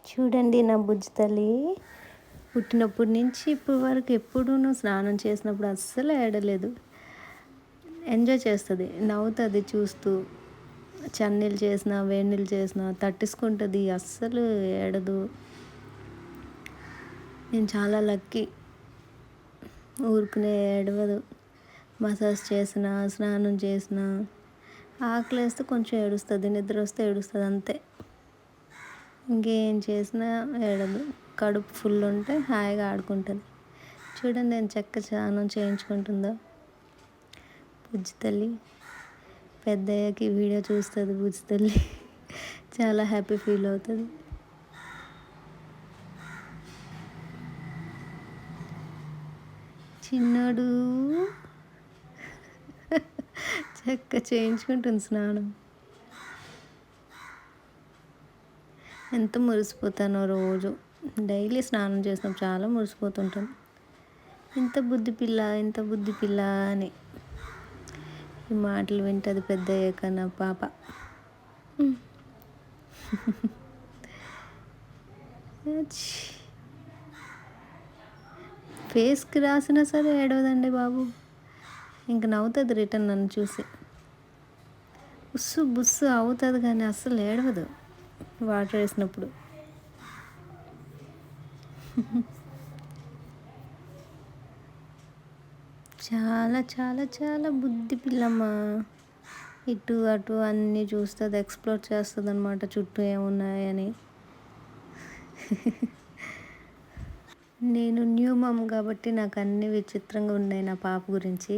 చూడండి నా బుజ్జి తల్లి పుట్టినప్పటి నుంచి ఇప్పటి వరకు ఎప్పుడూ స్నానం చేసినప్పుడు అస్సలు ఏడలేదు. ఎంజాయ్ చేస్తుంది, నవ్వుతుంది చూస్తూ. చన్నీళ్ళు చేసినా వేడి నీళ్ళు చేసినా తట్టేసుకుంటుంది, అస్సలు ఏడదు. నేను చాలా లక్కీ, ఊరుకునే ఏడవదు. మసాజ్ చేసిన స్నానం చేసిన ఆకలి వేస్తే కొంచెం ఏడుస్తుంది, నిద్ర వస్తే ఏడుస్తుంది, అంతే. ఇంకేం చేసినా ఏడదు. కడుపు ఫుల్ ఉంటే హాయిగా ఆడుకుంటుంది. చూడండి నేను స్నానం చేయించుకుంటుందో బుజ్జి తల్లి. పెద్దయ్యాక వీడియో చూస్తుంది బుజ్జి తల్లి, చాలా హ్యాపీ ఫీల్ అవుతుంది. చిన్నోడు చేయించుకుంటుంది స్నానం. ఎంత మురిసిపోతానో రోజు. డైలీ స్నానం చేసినప్పుడు చాలా మురిసిపోతుంటాను. ఇంత బుద్ధి పిల్ల, ఇంత బుద్ధి పిల్ల అని. ఈ మాటలు వింటుంది పెద్ద అయ్యాక నా పాప. ఫేస్కి రాసినా సరే ఏడవదండి బాబు. ఇంక నవ్వుతుంది రిటర్న్ నన్ను చూసి. బుస్సు బుస్సు అవుతుంది కానీ అస్సలు ఏడవదు వాటర్ వేసినప్పుడు. చాలా చాలా చాలా బుద్ధి పిల్లమ్మ. ఇటు అటు అన్నీ చూస్తుంది, ఎక్స్ప్లోర్ చేస్తుంది అనమాట, చుట్టూ ఏమున్నాయని. నేను న్యూ మమ్ కాబట్టి నాకు అన్నీ విచిత్రంగా ఉన్నాయి నా పాప గురించి.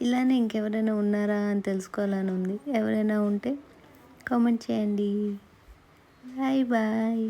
ఇలానే ఇంకెవరైనా ఉన్నారా అని తెలుసుకోవాలని ఉంది. ఎవరైనా ఉంటే కామెంట్ చేయండి. Bye bye.